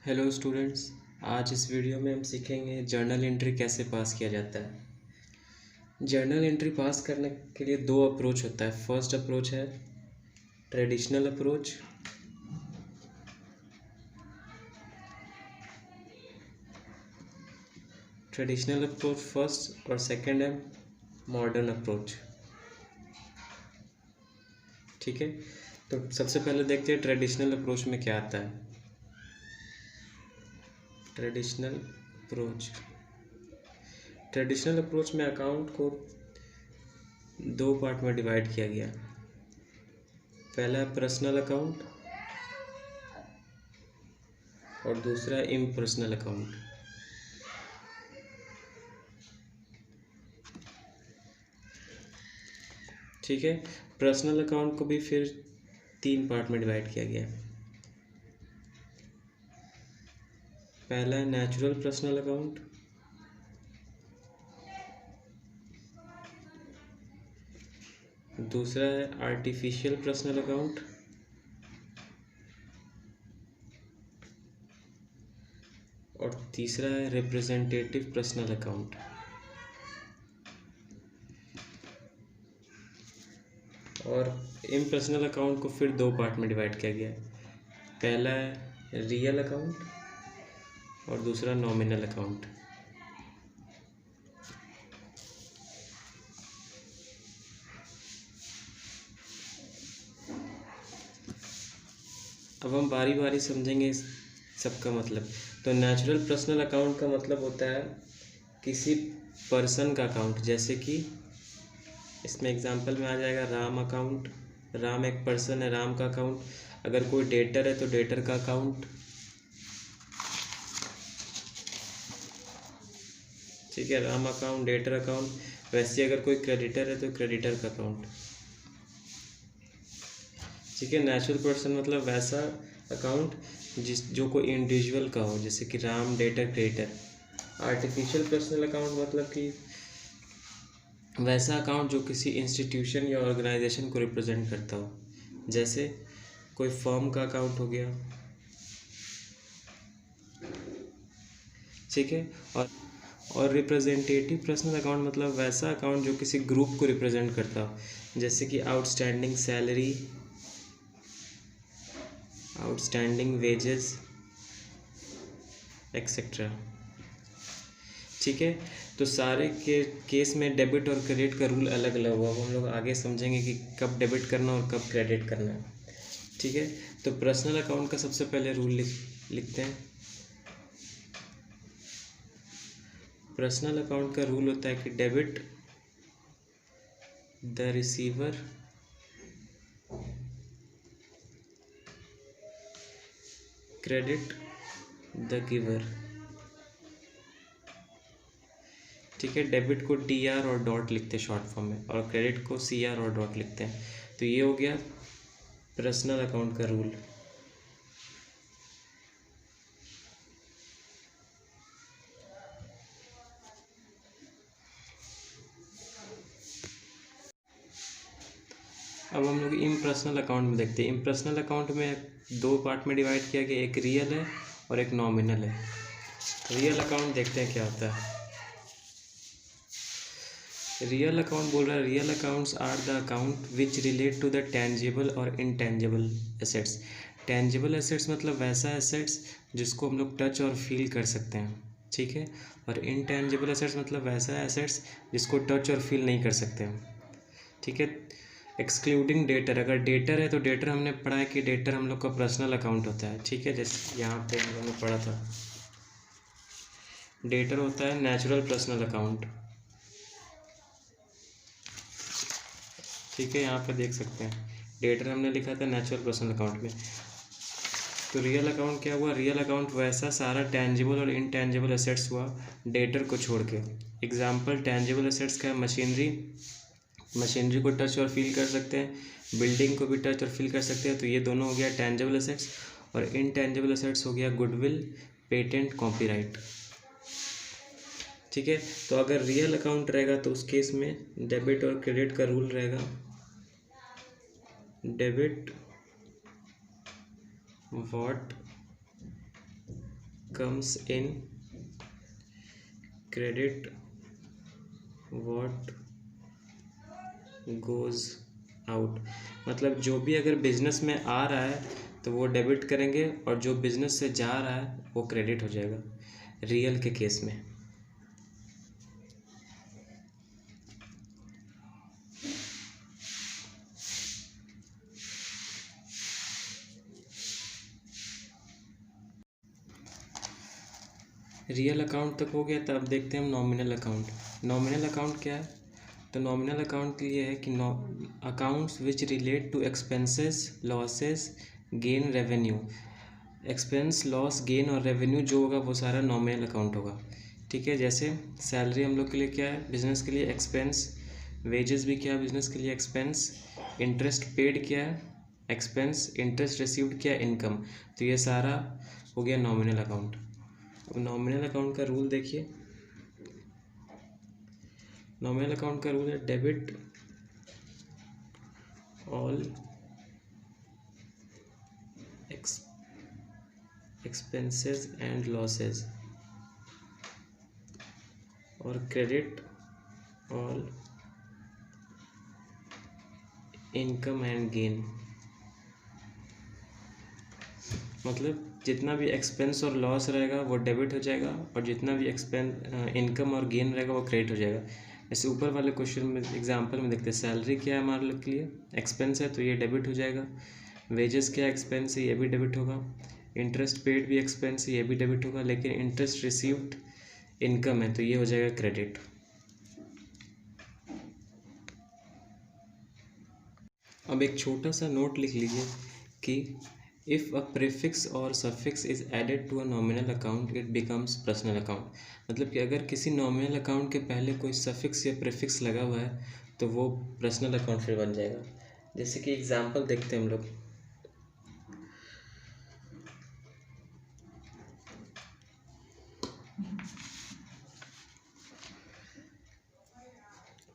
Hello students. आज इस video में हम सीखेंगे जर्नल एंट्री कैसे पास किया जाता है। जर्नल एंट्री पास करने के लिए दो अप्रोच होता है। फर्स्ट अप्रोच है ट्रेडिशनल अप्रोच, फर्स्ट, और सेकंड है मॉडर्न अप्रोच। ठीक है, तो सबसे पहले देखते हैं ट्रेडिशनल अप्रोच में क्या आता है। ट्रेडिशनल अप्रोच में अकाउंट को दो पार्ट में डिवाइड किया गया। पहला है पर्सनल अकाउंट और दूसरा है इम्पर्सनल अकाउंट। ठीक है, पर्सनल अकाउंट को भी फिर तीन पार्ट में डिवाइड किया गया। पहला है नेचुरल पर्सनल अकाउंट, दूसरा है आर्टिफिशियल पर्सनल अकाउंट और तीसरा है रिप्रेजेंटेटिव पर्सनल अकाउंट। और इम्पर्सनल अकाउंट को फिर दो पार्ट में डिवाइड किया गया है। पहला है रियल अकाउंट और दूसरा नॉमिनल अकाउंट। अब हम बारी बारी समझेंगे इस सबका मतलब। तो नेचुरल पर्सनल अकाउंट का मतलब होता है किसी पर्सन का अकाउंट, जैसे कि इसमें एग्जांपल में आ जाएगा राम अकाउंट। राम एक पर्सन है, राम का अकाउंट। अगर कोई डेटर है तो डेटर का अकाउंट। ठीक है, राम अकाउंट, डेटर अकाउंट। वैसे अगर कोई क्रेडिटर है तो क्रेडिटर का अकाउंट। ठीक है, नेचुरल पर्सन मतलब वैसा अकाउंट जो कोई इंडिविजुअल का हो, जैसे कि Ram, debtor, creditor. Artificial personal account मतलब कि वैसा अकाउंट जो किसी इंस्टीट्यूशन या ऑर्गेनाइजेशन को रिप्रेजेंट करता हो, जैसे कोई फर्म का अकाउंट हो गया। ठीक है, और रिप्रेजेंटेटिव पर्सनल अकाउंट मतलब वैसा अकाउंट जो किसी ग्रुप को रिप्रेजेंट करता हो, जैसे कि outstanding salary, outstanding wages, etcetera. ठीक है, तो सारे के केस में डेबिट और क्रेडिट का रूल अलग अलग हुआ। हम लोग आगे समझेंगे कि कब डेबिट करना और कब क्रेडिट करना है। ठीक है, तो पर्सनल अकाउंट का सबसे पहले रूल लिखते हैं। पर्सनल अकाउंट का रूल होता है कि debit the receiver credit the giver. ठीक है, डेबिट को DR और डॉट लिखते हैं शॉर्ट फॉर्म में, और क्रेडिट को CR और डॉट लिखते हैं। तो ये हो गया पर्सनल अकाउंट का रूल। अब हम लोग इम्पर्सनल अकाउंट में देखते हैं। इम्पर्सनल अकाउंट में दो पार्ट में डिवाइड किया गया, एक रियल है और एक नॉमिनल है। रियल अकाउंट देखते हैं क्या होता है। रियल अकाउंट बोल रहा है real accounts are the account which relate to the tangible और इनटेंजिबल एसेट्स। टेंजिबल एसेट्स मतलब वैसा एसेट्स जिसको हम लोग टच और फील कर सकते हैं। ठीक है, और इनटेंजिबल एसेट्स मतलब वैसा एसेट्स जिसको टच और फील नहीं कर सकते हम। ठीक है, एक्सक्लूडिंग डेटर। अगर डेटर है तो डेटर हमने पढ़ा है कि डेटर हम लोग का पर्सनल अकाउंट होता है। ठीक है, जैसे यहाँ पे हम लोगों ने पढ़ा था, डेटर होता है नेचुरल पर्सनल अकाउंट। ठीक है, यहाँ पे देख सकते हैं डेटर हमने लिखा था नेचुरल पर्सनल अकाउंट में। तो रियल अकाउंट क्या हुआ? रियल अकाउंट वैसा सारा टेंजिबल और इनटेंजिबल एसेट्स हुआ डेटर को छोड़ के। एग्जाम्पल टेंजिबल एसेट्स का मशीनरी, मशीनरी को टच और फील कर सकते हैं, बिल्डिंग को भी टच और फील कर सकते हैं। तो ये दोनों हो गया टेंजिबल एसेट्स। और इनटेंजिबल एसेट्स हो गया गुडविल, पेटेंट, कॉपीराइट। ठीक है, तो अगर रियल अकाउंट रहेगा तो उस केस में डेबिट और क्रेडिट का रूल रहेगा। Debit what comes in credit what goes out, मतलब जो भी अगर बिजनेस में आ रहा है तो वो डेबिट करेंगे और जो बिजनेस से जा रहा है वो क्रेडिट हो जाएगा रियल के केस में। रियल अकाउंट तक हो गया, तब देखते हैं हम नॉमिनल अकाउंट। नॉमिनल अकाउंट क्या है? तो नॉमिनल अकाउंट के लिए है कि accounts which relate to expenses, losses, gain, revenue. Expense, loss, gain और रेवेन्यू जो होगा वो सारा नॉमिनल अकाउंट होगा। ठीक है, जैसे सैलरी हम लोग के लिए क्या है बिजनेस के लिए एक्सपेंस, वेजेस भी क्या है बिजनेस के लिए एक्सपेंस, इंटरेस्ट पेड क्या है एक्सपेंस, इंटरेस्ट रिसीव्ड क्या है इनकम। तो ये सारा हो गया नॉमिनल अकाउंट। अब नॉमिनल अकाउंट का रूल देखिए। नॉमिनल अकाउंट का रूल है debit all expenses and losses और credit all income and gain. मतलब जितना भी एक्सपेंस और लॉस रहेगा वो डेबिट हो जाएगा और जितना भी इनकम और गेन रहेगा वो क्रेडिट हो जाएगा। ऐसे ऊपर वाले क्वेश्चन में एग्जांपल में देखते हैं, सैलरी क्या है हमारे लोग के लिए एक्सपेंस है तो ये डेबिट हो जाएगा, वेजेस क्या एक्सपेंस है ये भी डेबिट होगा, इंटरेस्ट पेड भी एक्सपेंस है ये भी डेबिट होगा, लेकिन इंटरेस्ट रिसीव्ड इनकम है तो ये हो जाएगा क्रेडिट। अब एक छोटा सा नोट लिख लीजिए कि इफ़ अ प्रीफिक्स और suffix is added to a nominal account it becomes personal account. मतलब कि अगर किसी नॉमिनल अकाउंट के पहले कोई सफिक्स या प्रीफिक्स लगा हुआ है तो वो पर्सनल अकाउंट फिर बन जाएगा। जैसे कि एग्जांपल देखते हैं हम लोग।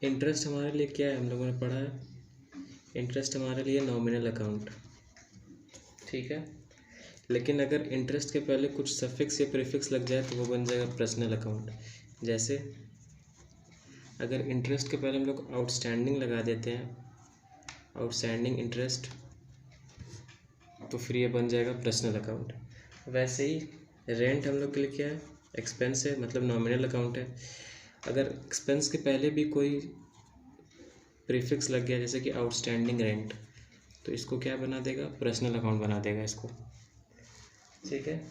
इंटरेस्ट हमारे लिए क्या है हम लोगों ने पढ़ा है, इंटरेस्ट हमारे लिए नॉमिनल अकाउंट। ठीक है, लेकिन अगर इंटरेस्ट के पहले कुछ सफिक्स या प्रीफिक्स लग जाए तो वो बन जाएगा पर्सनल अकाउंट। जैसे अगर इंटरेस्ट के पहले हम लोग आउटस्टैंडिंग लगा देते हैं, आउटस्टैंडिंग इंटरेस्ट, तो फिर ये बन जाएगा पर्सनल अकाउंट। वैसे ही रेंट हम लोग के लिए क्या है एक्सपेंस है, मतलब नॉमिनल अकाउंट है। अगर एक्सपेंस के पहले भी कोई प्रीफिक्स लग गया जैसे कि आउटस्टैंडिंग रेंट, तो इसको क्या बना देगा पर्सनल अकाउंट बना देगा इसको। ठीक है,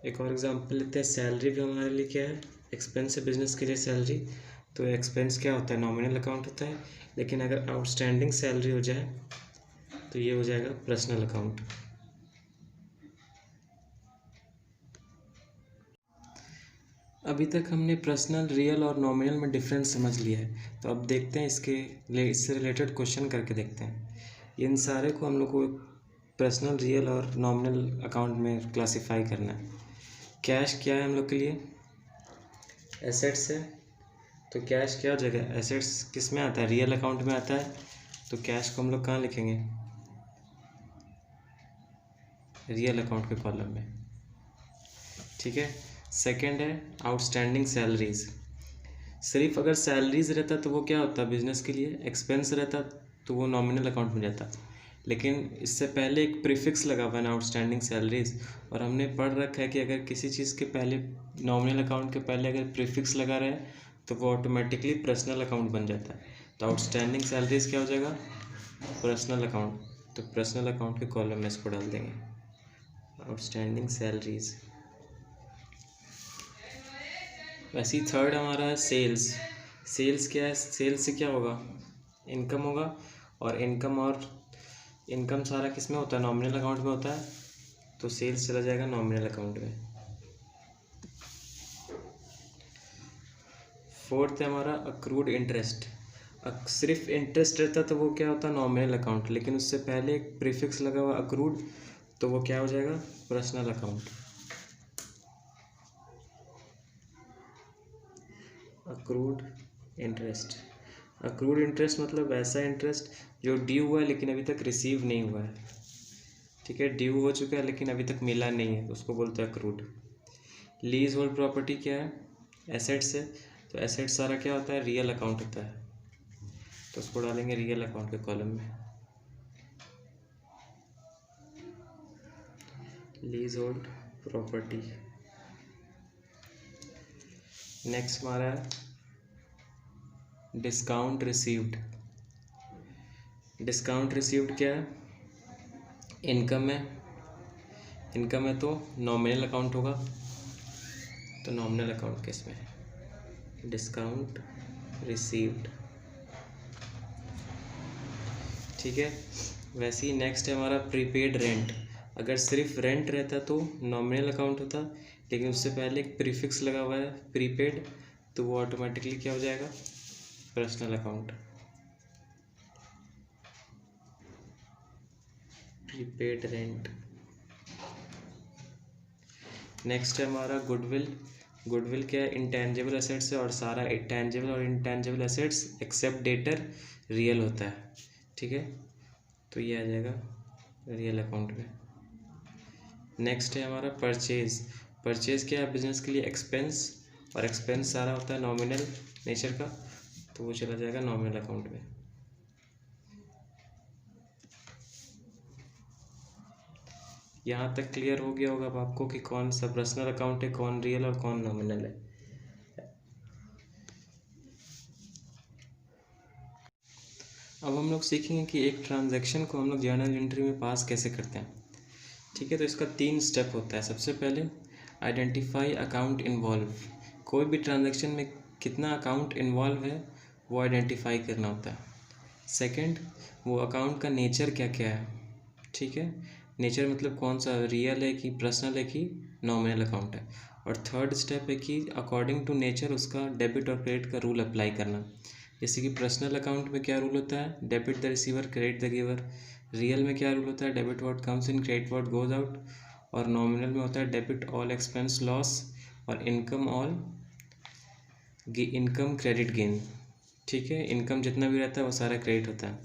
एक और एग्जांपल लेते हैं। सैलरी भी हमारे लिए क्या है एक्सपेंस है बिजनेस के लिए सैलरी, तो एक्सपेंस क्या होता है नॉमिनल अकाउंट होता है, लेकिन अगर आउटस्टैंडिंग सैलरी हो जाए तो ये हो जाएगा पर्सनल अकाउंट। अभी तक हमने पर्सनल, रियल और नॉमिनल में डिफरेंस समझ लिया है, तो अब देखते हैं इससे रिलेटेड क्वेश्चन करके देखते हैं। इन सारे को हम लोग को पर्सनल, रियल और नॉमिनल अकाउंट में क्लासिफाई करना है। कैश क्या है हम लोग के लिए एसेट्स है, तो कैश क्या हो जाएगा एसेट्स किस में आता है रियल अकाउंट में आता है, तो कैश को हम लोग कहाँ लिखेंगे रियल अकाउंट के कॉलम में। ठीक है, सेकंड है आउटस्टैंडिंग सैलरीज। सिर्फ अगर सैलरीज रहता तो वो क्या होता बिजनेस के लिए एक्सपेंस रहता तो वो नॉमिनल अकाउंट में जाता, लेकिन इससे पहले एक प्रीफिक्स लगा हुआ है आउटस्टैंडिंग सैलरीज, और हमने पढ़ रखा है कि अगर किसी चीज़ के पहले नॉमिनल अकाउंट के पहले अगर प्रीफिक्स लगा रहे तो वो ऑटोमेटिकली पर्सनल अकाउंट बन जाता है। तो आउटस्टैंडिंग सैलरीज क्या हो जाएगा पर्सनल अकाउंट, तो पर्सनल अकाउंट के कॉलम में इसको डाल देंगे आउटस्टैंडिंग सैलरीज। वैसे ही थर्ड हमारा है सेल्स। सेल्स क्या है, सेल्स से क्या होगा इनकम होगा, और इनकम सारा किस में होता है नॉमिनल अकाउंट में होता है, तो सेल्स चला जाएगा नॉमिनल अकाउंट में। फोर्थ है हमारा अक्रूड इंटरेस्ट। सिर्फ इंटरेस्ट रहता तो वो क्या होता नॉमिनल अकाउंट, लेकिन उससे पहले एक प्रीफिक्स लगा हुआ अक्रूड, तो वो क्या हो जाएगा personal account. Accrued interest, accrued interest मतलब वैसा इंटरेस्ट जो ड्यू हुआ है लेकिन अभी तक रिसीव नहीं हुआ है। ठीक है, ड्यू हो चुका है लेकिन अभी तक मिला नहीं है, तो उसको बोलते हैं अक्रूड। लीज होल्ड प्रॉपर्टी क्या है? एसेट्स है। तो एसेट सारा क्या होता है? रियल अकाउंट होता है, तो उसको डालेंगे रियल अकाउंट के कॉलम में। Lease hold property. नेक्स्ट हमारा है डिस्काउंट रिसीव्ड। डिस्काउंट रिसीव्ड क्या है? इनकम है। इनकम है तो नॉमिनल अकाउंट होगा, तो नॉमिनल अकाउंट किसमें है? Discount received. ठीक है। वैसे ही नेक्स्ट है हमारा प्रीपेड रेंट। अगर सिर्फ रेंट रहता तो नॉमिनल अकाउंट होता, लेकिन उससे पहले एक प्रीफिक्स लगा हुआ है प्रीपेड, तो वो ऑटोमेटिकली क्या हो जाएगा? Personal account. Prepaid rent. Next है हमारा गुडविल। गुडविल क्या है? इंटेंजिबल एसेट्स है, और सारा टेंजिबल और intangible assets except debtor real होता है। ठीक है, तो ये आ जाएगा रियल अकाउंट में। नेक्स्ट है हमारा परचेज। परचेज क्या है? बिजनेस के लिए एक्सपेंस, और एक्सपेंस सारा होता है नॉमिनल नेचर का, तो वो चला जाएगा नॉमिनल अकाउंट में। यहाँ तक क्लियर हो गया होगा अब आपको कि कौन सा पर्सनल अकाउंट है, कौन रियल और कौन नॉमिनल है। अब हम लोग सीखेंगे कि एक ट्रांजैक्शन को हम लोग जर्नल एंट्री में पास कैसे करते हैं। ठीक है, तो इसका 3 स्टेप होता है। सबसे पहले आइडेंटिफाई अकाउंट इन्वॉल्व। कोई भी ट्रांजैक्शन में कितना अकाउंट इन्वॉल्व है वो आइडेंटिफाई करना होता है। सेकंड, वो अकाउंट का नेचर क्या क्या है। ठीक है, नेचर मतलब कौन सा, रियल है कि पर्सनल है कि नॉमिनल अकाउंट है। और थर्ड स्टेप है कि अकॉर्डिंग टू नेचर उसका डेबिट और क्रेडिट का रूल अप्लाई करना। जैसे कि पर्सनल अकाउंट में क्या रूल होता है? Debit the receiver, credit the giver. Real में क्या रूल होता है? Debit what comes in, credit what goes out. और नॉमिनल में होता है डेबिट ऑल एक्सपेंस लॉस, और income all income credit gain. ठीक है, इनकम जितना भी रहता है वो सारा क्रेडिट होता है।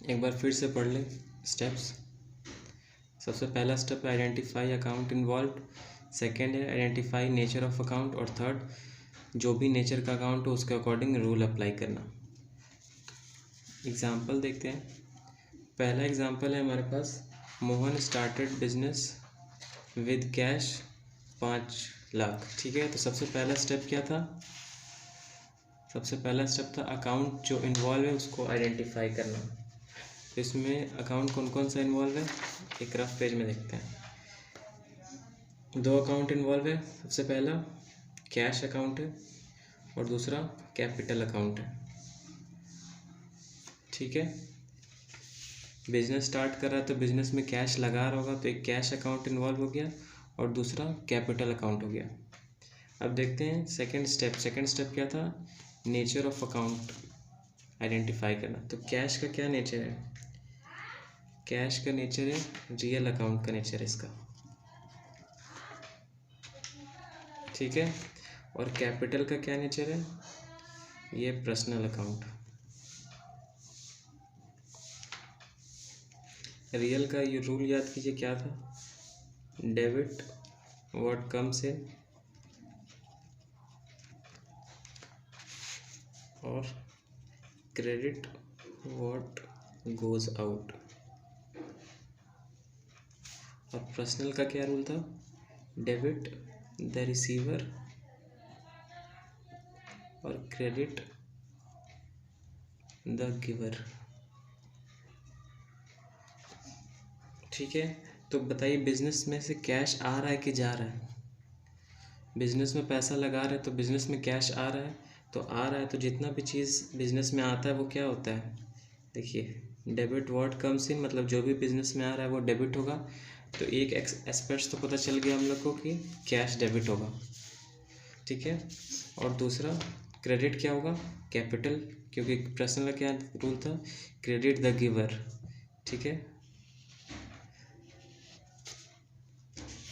एक बार फिर से पढ़ लें स्टेप्स। सबसे पहला स्टेप है आइडेंटिफाई अकाउंट इन्वॉल्व। सेकेंड है आइडेंटिफाई नेचर ऑफ अकाउंट, और थर्ड जो भी नेचर का अकाउंट हो उसके अकॉर्डिंग रूल अप्लाई करना। एग्जाम्पल देखते हैं। पहला एग्जाम्पल है हमारे पास, Mohan started business with cash 5 lakh. ठीक है, तो सबसे पहला स्टेप क्या था? सबसे पहला स्टेप था अकाउंट जो इन्वॉल्व है उसको आइडेंटिफाई करना। तो इसमें अकाउंट कौन कौन सा इन्वॉल्व है, एक रफ पेज में देखते हैं। 2 अकाउंट इन्वॉल्व है। सबसे पहला कैश अकाउंट है, और दूसरा कैपिटल अकाउंट है। ठीक है, बिजनेस स्टार्ट कर रहा है तो बिजनेस में कैश लगा रहा होगा, तो एक कैश अकाउंट इन्वॉल्व हो गया, और दूसरा कैपिटल अकाउंट हो गया। अब देखते हैं सेकंड स्टेप। सेकंड स्टेप क्या था? नेचर ऑफ अकाउंट आइडेंटिफाई करना। तो कैश का क्या नेचर है? कैश का नेचर है रियल अकाउंट का नेचर है इसका। ठीक है, और कैपिटल का क्या नेचर है? ये पर्सनल अकाउंट। रियल का ये रूल याद कीजिए क्या था? डेबिट व्हाट कम्स इन, और क्रेडिट व्हाट गोज आउट। और पर्सनल का क्या रूल था? डेबिट द रिसीवर, और क्रेडिट द गिवर। ठीक है, तो बताइए बिजनेस में से कैश आ रहा है कि जा रहा है? बिजनेस में पैसा लगा रहे हैं तो बिजनेस में कैश आ रहा है, तो आ रहा है तो जितना भी चीज़ बिजनेस में आता है वो क्या होता है? देखिए, डेबिट व्हाट कम्स इन मतलब जो भी बिजनेस में आ रहा है वो डेबिट होगा। तो एक एस्पेक्ट्स तो पता चल गया हम लोग को कि कैश डेबिट होगा। ठीक है, और दूसरा क्रेडिट क्या होगा? कैपिटल, क्योंकि पर्सनल का क्या रूल था? Credit the giver. ठीक है,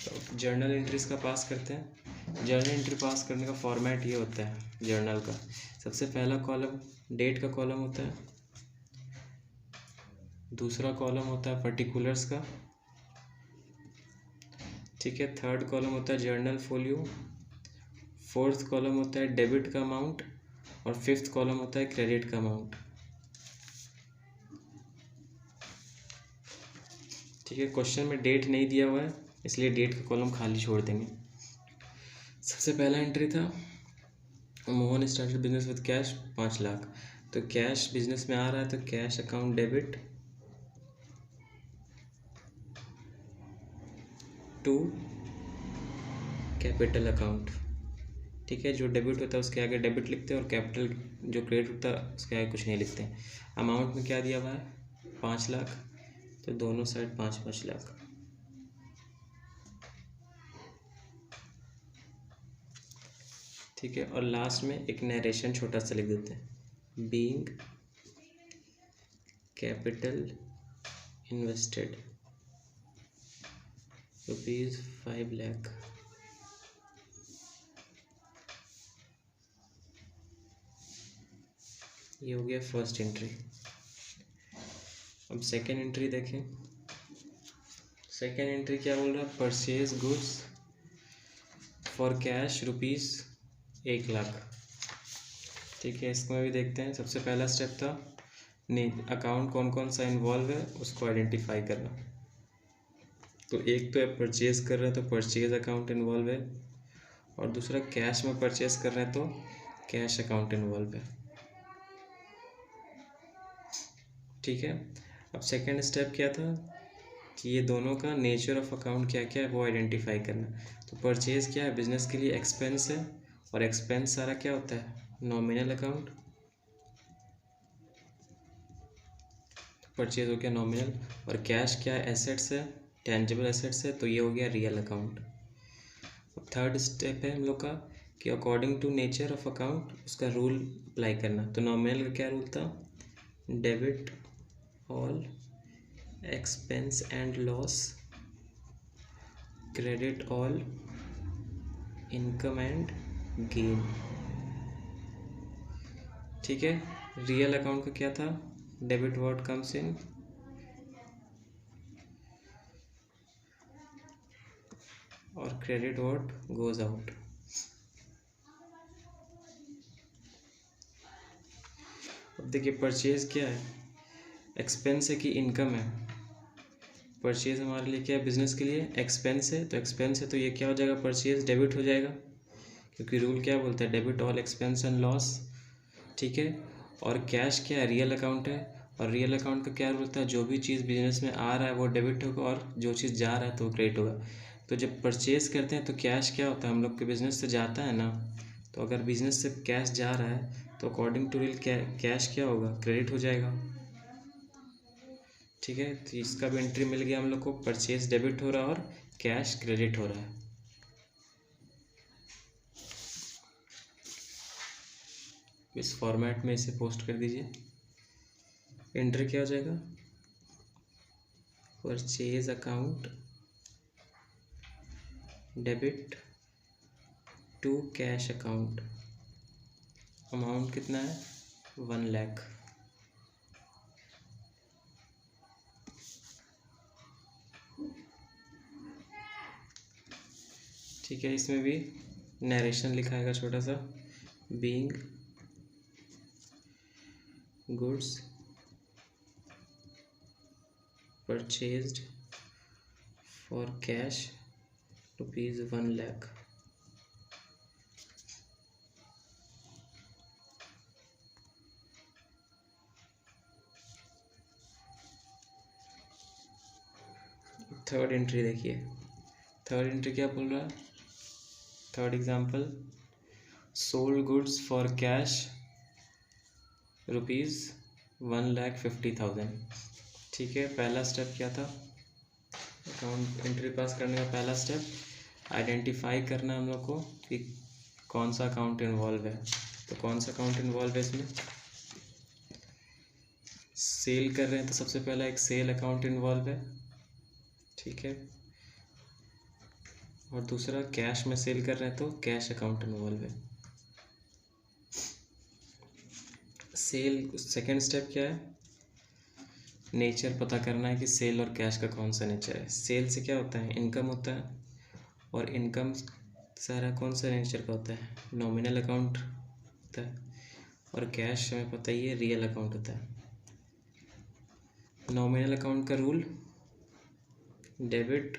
तो जर्नल एंट्रीज का पास करते हैं। जर्नल एंट्री पास करने का फॉर्मेट ये होता है जर्नल का। सबसे पहला कॉलम डेट का कॉलम होता है, दूसरा कॉलम होता है पर्टिकुलर्स का, ठीक है। थर्ड कॉलम होता है जर्नल फोलियो, फोर्थ कॉलम होता है डेबिट का अमाउंट, और फिफ्थ कॉलम होता है क्रेडिट का अमाउंट। ठीक है, क्वेश्चन में डेट नहीं दिया हुआ है इसलिए डेट का कॉलम खाली छोड़ देंगे। सबसे पहला एंट्री था Mohan started business with cash 5 lakh, तो कैश बिजनेस में आ रहा है तो cash account debit to capital account. ठीक है, जो डेबिट होता है उसके आगे डेबिट लिखते हैं और कैपिटल जो क्रेडिट होता है उसके आगे कुछ नहीं लिखते हैं। अमाउंट में क्या दिया हुआ है 5 लाख, तो दोनों साइड 5-5 लाख। ठीक है, और लास्ट में एक नरेशन छोटा सा लिख देते हैं, बीइंग कैपिटल इन्वेस्टेड ₹5 लाख। ये हो गया फर्स्ट एंट्री। अब सेकेंड एंट्री देखें। सेकेंड एंट्री क्या बोल रहा है, purchase goods for cash ₹1 lakh. ठीक है, इसमें भी देखते हैं। सबसे पहला स्टेप था अकाउंट कौन कौन सा इन्वॉल्व है उसको आइडेंटिफाई करना। तो एक तो है परचेज कर रहे हैं तो परचेज अकाउंट इन्वॉल्व है, और दूसरा कैश में परचेज कर रहे हैं तो कैश अकाउंट इन्वॉल्व है। ठीक है, अब सेकेंड स्टेप क्या था कि ये दोनों का नेचर ऑफ अकाउंट क्या क्या है वो आइडेंटिफाई करना। तो परचेज क्या है, बिजनेस के लिए एक्सपेंस है, और एक्सपेंस सारा क्या होता है, नॉमिनल अकाउंट। परचेज हो गया नॉमिनल, और कैश क्या है, एसेट्स है, टेंजिबल एसेट्स है, तो ये हो गया रियल अकाउंट। अब थर्ड स्टेप है हम लोग का कि according to nature of account उसका रूल अप्लाई करना। तो नॉमिनल का क्या रूल था, debit all expense and loss, credit all income and gain. ठीक है, रियल अकाउंट का क्या था, डेबिट व्हाट कम्स इन और क्रेडिट व्हाट गोज आउट। अब देखिए परचेज क्या है, एक्सपेंस है कि इनकम है। परचेज हमारे लिए क्या है, बिजनेस के लिए एक्सपेंस है, तो एक्सपेंस है तो ये क्या हो जाएगा, परचेज डेबिट हो जाएगा, क्योंकि रूल क्या बोलता है, debit all expense and loss. ठीक है, और कैश क्या है, रियल अकाउंट है, और रियल अकाउंट का क्या रूल होता है, जो भी चीज़ बिजनेस में आ रहा है वो डेबिट होगा, और जो चीज़ जा रहा है तो वो क्रेडिट होगा। तो जब परचेज करते हैं तो कैश क्या होता है, हम लोग के बिजनेस से जाता है ना, तो अगर बिजनेस से कैश जा रहा है तो अकॉर्डिंग टू रूल कैश क्या होगा, क्रेडिट हो जाएगा। ठीक है, तो इसका भी एंट्री मिल गया हम लोग को, परचेज डेबिट हो रहा है और कैश क्रेडिट हो रहा है। इस फॉर्मेट में इसे पोस्ट कर दीजिए। एंट्री क्या हो जाएगा, purchase account debit to cash account, amount कितना है 1 लाख। ठीक है, इसमें भी नरेशन लिखाएगा छोटा सा, being goods purchased for cash ₹1 lakh. Third entry देखिए, थर्ड एंट्री क्या बोल रहा है, third example, sold goods for cash ₹1,50,000। ठीक है, पहला स्टेप क्या था, अकाउंट एंट्री पास करने का पहला स्टेप आइडेंटिफाई करना हम लोग को कि कौन सा अकाउंट इन्वॉल्व है। तो कौन सा अकाउंट इन्वॉल्व है इसमें, सेल कर रहे हैं तो सबसे पहला एक सेल अकाउंट इन्वॉल्व है। ठीक है, और दूसरा कैश में सेल कर रहे हैं तो कैश अकाउंट इन्वॉल्व है। सेल सेकेंड स्टेप क्या है, नेचर पता करना है कि सेल और कैश का कौन सा नेचर है। सेल से क्या होता है, इनकम होता है, और इनकम सारा कौन सा नेचर का होता है, नॉमिनल अकाउंट होता है, और कैश हमें पता ही है रियल अकाउंट होता है। नॉमिनल अकाउंट का rule, debit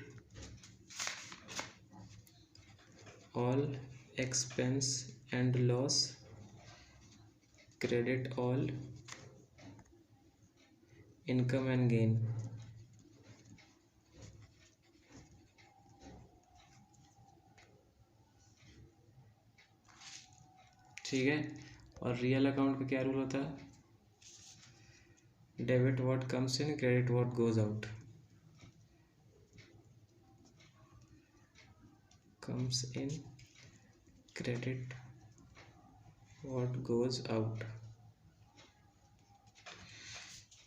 all expense and loss, credit all income and gain. ठीक है। और रियल अकाउंट का क्या रूल होता है, debit what comes in, credit what goes out. Comes in, credit what goes out.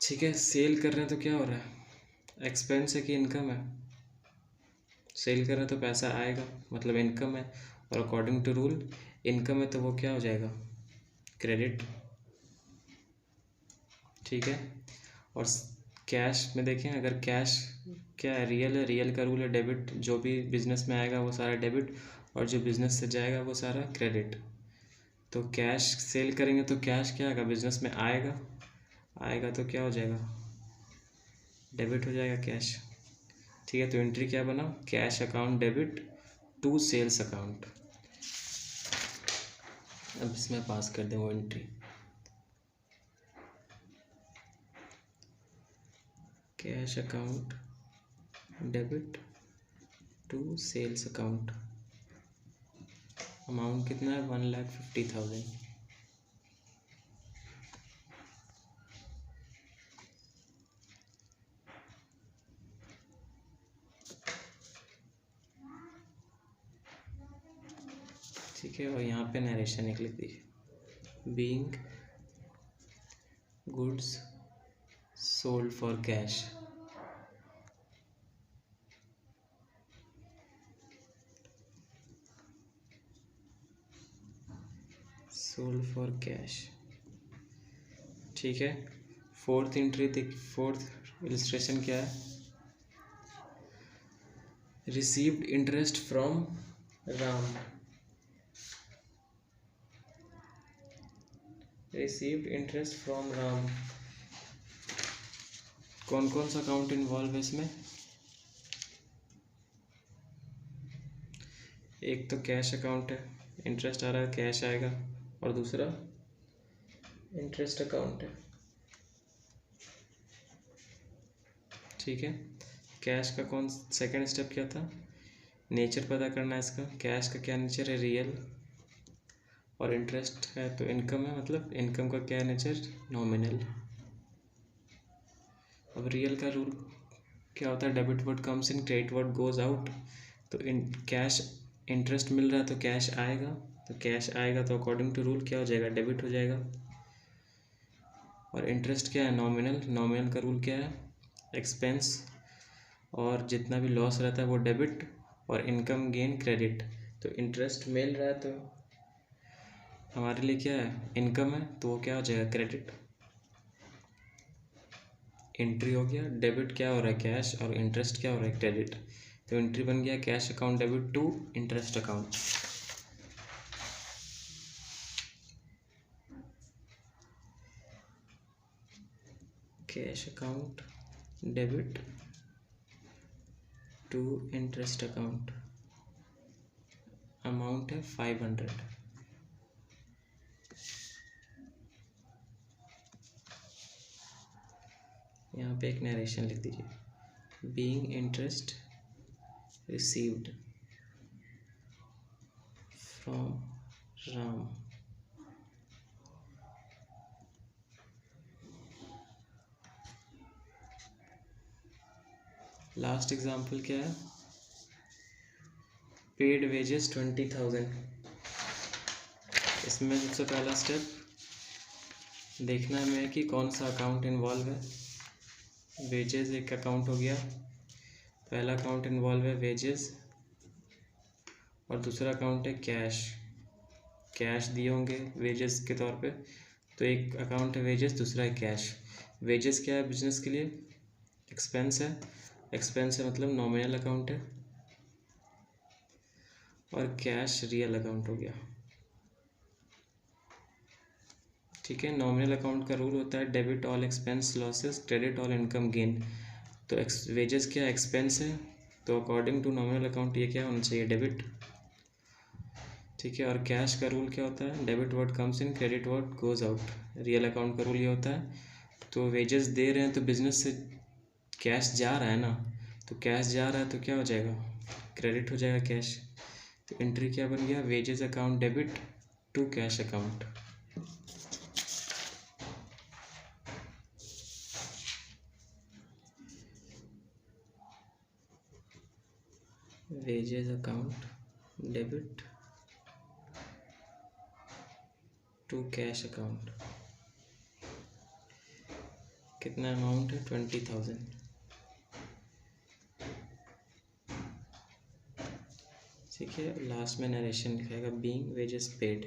ठीक है। सेल कर रहे हैं तो क्या हो रहा है, एक्सपेंस है कि इनकम है, सेल कर रहे हैं तो पैसा आएगा मतलब इनकम है, और अकॉर्डिंग टू रूल इनकम है तो वो क्या हो जाएगा, क्रेडिट। ठीक है। और कैश में देखें, अगर कैश क्या है, रियल है, रियल का रूल है डेबिट, जो भी बिजनेस में आएगा वो सारा डेबिट, और जो बिजनेस से जाएगा वो सारा क्रेडिट। तो कैश सेल करेंगे तो कैश क्या आएगा, बिजनेस में आएगा, आएगा तो क्या हो जाएगा, डेबिट हो जाएगा कैश। ठीक है। तो एंट्री क्या बना, cash account debit to sales account. अब इसमें पास कर दें वो entry, cash account debit to sales account. Amount कितना है, 1,50,000। ठीक है। और यहाँ पे नरेशन एक लिख दीजिए, being goods sold for cash. Sold for cash. ठीक है। फोर्थ एंट्री देख, फोर्थ इलस्ट्रेशन क्या है, received interest from Ram. Received interest from Ram. कौन कौन सा अकाउंट इन्वॉल्व है इसमें, एक तो कैश अकाउंट है, इंटरेस्ट आ रहा है, कैश आएगा, और दूसरा इंटरेस्ट अकाउंट है। ठीक है। कैश का कौन सेकंड स्टेप क्या था, नेचर पता करना है इसका, कैश का क्या नेचर है, रियल, और इंटरेस्ट है तो इनकम है, मतलब इनकम का क्या नेचर, नॉमिनल। अब रियल का रूल क्या होता है, debit what comes in, credit what goes out. तो इन कैश इंटरेस्ट मिल रहा है तो कैश आएगा, तो कैश आएगा तो अकॉर्डिंग टू रूल क्या हो जाएगा, डेबिट हो जाएगा। और इंटरेस्ट क्या है, नॉमिनल, नॉमिनल का रूल क्या है, एक्सपेंस, और जितना भी लॉस रहता है वो डेबिट, और इनकम गेन क्रेडिट। तो इंटरेस्ट मिल रहा है तो हमारे लिए क्या है, इनकम है, तो वो क्या हो जाएगा, क्रेडिट। एंट्री हो गया, डेबिट क्या हो रहा है, कैश, और इंटरेस्ट क्या हो रहा है, क्रेडिट। तो एंट्री बन गया cash account debit to interest account. Cash account debit to interest account. Amount है 500। यहाँ पे एक नरेशन लिख दीजिए, being interest received from Ram. Last example क्या है, पेड वेजेस 20,000। इसमें सबसे पहला स्टेप देखना है हमें कि कौन सा अकाउंट इन्वॉल्व है। वेजेस एक अकाउंट हो गया, पहला अकाउंट इन्वॉल्व है वेजेस, और दूसरा अकाउंट है कैश। कैश दिए होंगे वेजेस के तौर पे, तो एक अकाउंट है वेजेस, दूसरा है कैश। वेजेस क्या है बिजनेस के लिए, एक्सपेंस है, एक्सपेंस है मतलब नॉमिनल अकाउंट है, और कैश रियल अकाउंट हो गया। ठीक है। नॉमिनल अकाउंट का रूल होता है debit all expense losses, credit all income gain. तो वेजेस क्या एक्सपेंस है, तो अकॉर्डिंग टू नॉमिनल अकाउंट ये क्या होना चाहिए, डेबिट। ठीक है। और कैश का रूल क्या होता है, debit what comes in, credit what goes out. Real account का रूल ये होता है, तो वेजेस दे रहे हैं तो बिजनेस से कैश जा रहा है ना, तो कैश जा रहा है तो क्या हो जाएगा, क्रेडिट हो जाएगा कैश। तो एंट्री क्या बन गया, wages account debit to cash account. Wages account debit to cash account. कितना अमाउंट है, 20,000। ठीक है। लास्ट में नरेशन लिखाएगा, बीइंग वेजेस पेड।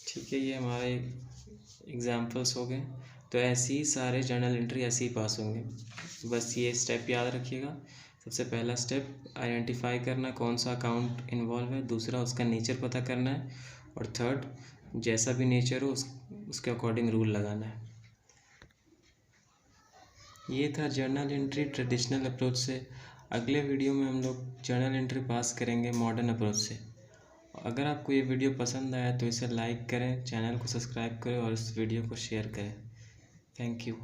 ठीक है। ये हमारे एग्जाम्पल्स हो गए। तो ऐसे ही सारे जर्नल एंट्री ऐसे ही पास होंगे। बस ये स्टेप याद रखिएगा। सबसे पहला स्टेप आइडेंटिफाई करना कौन सा अकाउंट इन्वॉल्व है, दूसरा उसका नेचर पता करना है, और थर्ड जैसा भी नेचर हो उसके अकॉर्डिंग रूल लगाना है। ये था जर्नल एंट्री ट्रेडिशनल अप्रोच से। अगले वीडियो में हम लोग जर्नल एंट्री पास करेंगे मॉडर्न अप्रोच से। अगर आपको ये वीडियो पसंद आया तो इसे लाइक करें, चैनल को सब्सक्राइब करें और इस वीडियो को शेयर करें। Thank you.